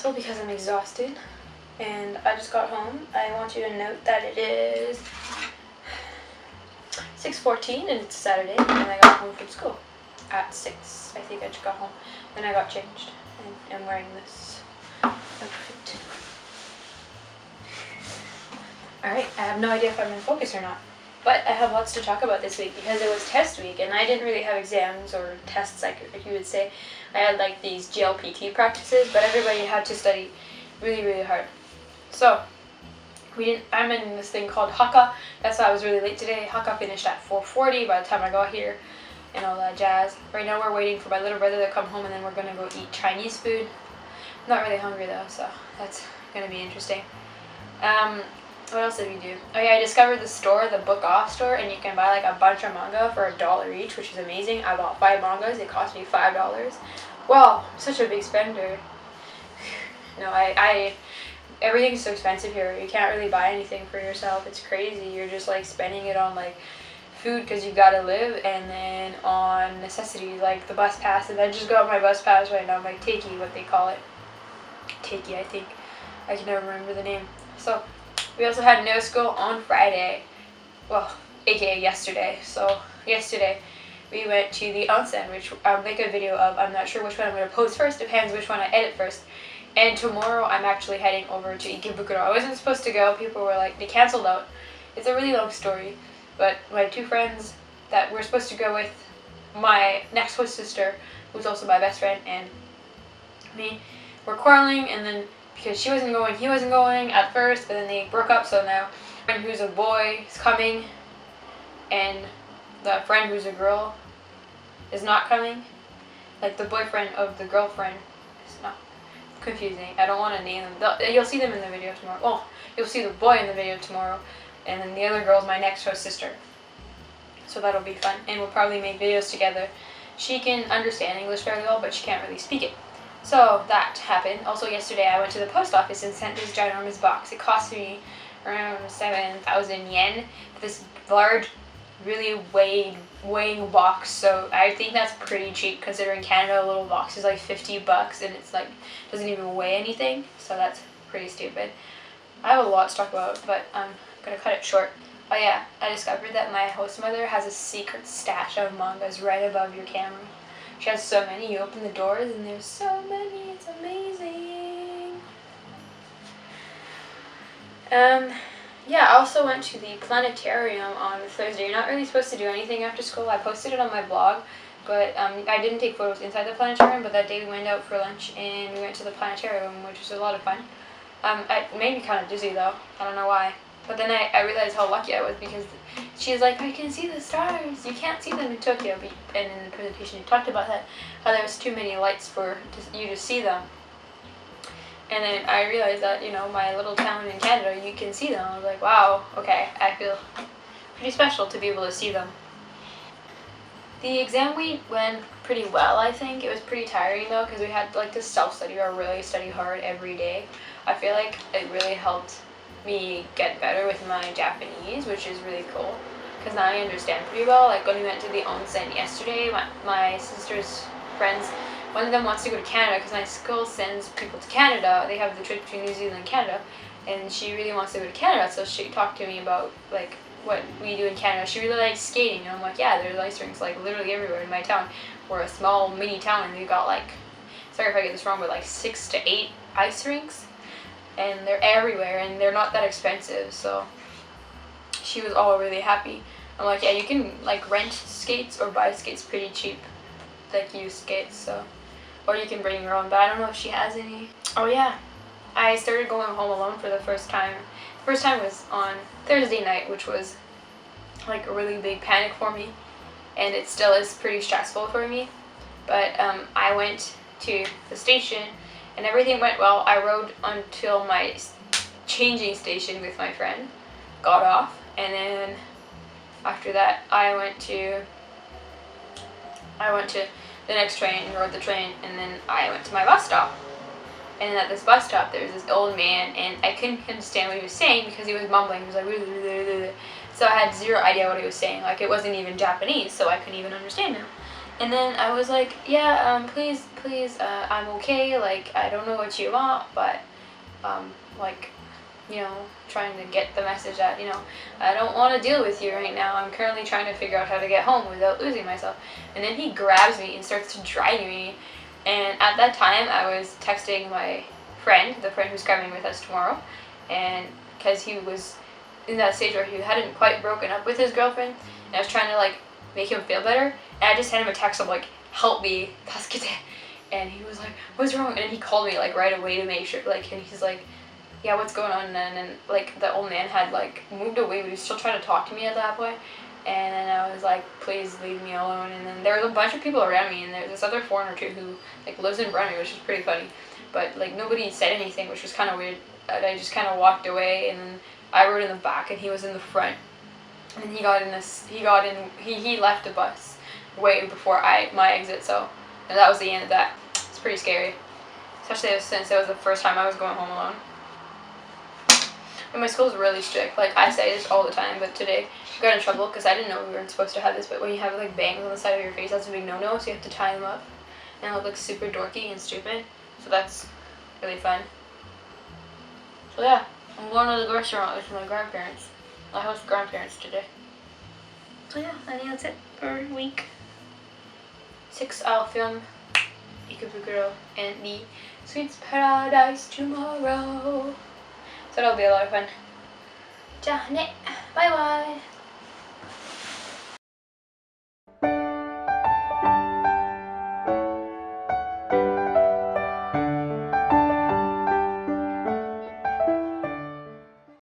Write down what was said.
article because I'm exhausted and I just got home. I want you to note that it is 6:14 and it's Saturday, and I got home from school at 6. I think I just got home. Then I got changed and I'm wearing this outfit. Alright, I have no idea if I'm in focus or not. But I have lots to talk about this week because it was test week and I didn't really have exams or tests like you would say. I had like these GLPT practices, but everybody had to study really, really hard. So I'm in this thing called Hakka. That's why I was really late today. Hakka finished at 4:40 by the time I got here and all that jazz. Right now we're waiting for my little brother to come home and then we're gonna go eat Chinese food. I'm not really hungry though, so that's gonna be interesting. What else did we do? Oh yeah, I discovered the store, the Book Off store, and you can buy like a bunch of manga for $1 each, which is amazing. I bought 5 mangas. It cost me $5. Wow, such a big spender. No, everything's so expensive here. You can't really buy anything for yourself. It's crazy. You're just like spending it on like food because you gotta live, and then on necessities like the bus pass. And I just got my bus pass right now, my Takey, what they call it. Takey, I think. I can never remember the name. So we also had no school on Friday, well, aka yesterday. So yesterday we went to the onsen, which I'll make a video of. I'm not sure which one I'm going to post first, depends which one I edit first. And tomorrow I'm actually heading over to Ikebukuro. I wasn't supposed to go. People were like, they canceled out. It's a really long story, but my 2 friends that were supposed to go with, my next host sister, who's also my best friend, and me, were quarreling, and then because she wasn't going, he wasn't going at first, but then they broke up. So now my friend who's a boy is coming and the friend who's a girl is not coming. Like the boyfriend of the girlfriend is not. Confusing. I don't want to name them. You'll see them in the video tomorrow. Well, you'll see the boy in the video tomorrow, and then the other girl's my next host sister. So that'll be fun, and we'll probably make videos together. She can understand English fairly well, but she can't really speak it. So that happened. Also yesterday I went to the post office and sent this ginormous box. It cost me around 7,000 yen. This large, really weighing box. So I think that's pretty cheap considering Canada a little box is like $50 and it's like doesn't even weigh anything. So that's pretty stupid. I have a lot to talk about, but I'm gonna cut it short. Oh yeah, I discovered that my host mother has a secret stash of mangas right above your camera. She has so many. You open the doors and there's so many. It's amazing. Yeah, I also went to the planetarium on Thursday. You're not really supposed to do anything after school. I posted it on my blog, but I didn't take photos inside the planetarium, but that day we went out for lunch and we went to the planetarium, which was a lot of fun. It made me kind of dizzy though. I don't know why. But then I realized how lucky I was because she's like, I can see the stars. You can't see them in Tokyo. And in the presentation you talked about that, how there was too many lights for you to see them. And then I realized that, you know, my little town in Canada, you can see them. I was like, wow, okay, I feel pretty special to be able to see them. The exam week went pretty well, I think. It was pretty tiring though because we had like to self-study or really study hard every day. I feel like it really helped me get better with my Japanese, which is really cool because now I understand pretty well. Like when we went to the onsen yesterday, my sister's friends, one of them wants to go to Canada because my school sends people to Canada. They have the trip between New Zealand and Canada, and she really wants to go to Canada. So she talked to me about like what we do in Canada. She really likes skating, and I'm like, yeah, there's ice rinks like literally everywhere in my town. We're a small mini town, and we've got like, sorry if I get this wrong, but like 6 to 8 ice rinks. And they're everywhere, and they're not that expensive, so she was all really happy. I'm like, yeah, you can like rent skates or buy skates pretty cheap, like used skates, so, or you can bring your own, but I don't know if she has any. Oh yeah, I started going home alone for the first time. The first time was on Thursday night, which was like a really big panic for me, and it still is pretty stressful for me, but I went to the station and everything went well. I rode until my changing station with my friend, got off, and then after that I went to the next train, rode the train, and then I went to my bus stop. And at this bus stop there was this old man, and I couldn't understand what he was saying because he was mumbling. He was like, so I had zero idea what he was saying. Like it wasn't even Japanese, so I couldn't even understand him. And then I was like, yeah, please, I'm okay. Like, I don't know what you want, but, like, you know, trying to get the message that, I don't want to deal with you right now. I'm currently trying to figure out how to get home without losing myself. And then he grabs me and starts to drag me. And at that time, I was texting my friend, the friend who's coming with us tomorrow, and because he was in that stage where he hadn't quite broken up with his girlfriend, and I was trying to like make him feel better, and I just sent him a text of like, help me, tasukete, and he was like, what's wrong? And then he called me like right away to make sure, like, and he's like, yeah, what's going on? And like the old man had like moved away, but he was still trying to talk to me at that point. And then I was like, please leave me alone. And then there was a bunch of people around me, and there's this other foreigner too who like lives in Brunei, which is pretty funny. But like nobody said anything, which was kind of weird. And I just kind of walked away, and then I rode in the back, and he was in the front. And then he left the bus way before my exit. So, and that was the end of that. It's pretty scary, especially since it was the first time I was going home alone. And my school's really strict. Like, I say this all the time, but today I got in trouble because I didn't know we weren't supposed to have this, but when you have, like, bangs on the side of your face, that's a big no-no, so you have to tie them up and look, like, super dorky and stupid. So that's really fun. So, yeah, I'm going to the restaurant with my grandparents. I host grandparents today. So, yeah, I think that's it for week 6. I'll film Ikebukuro and the Sweets Paradise tomorrow. So that'll be a lot of fun. じゃあね、バイバイ。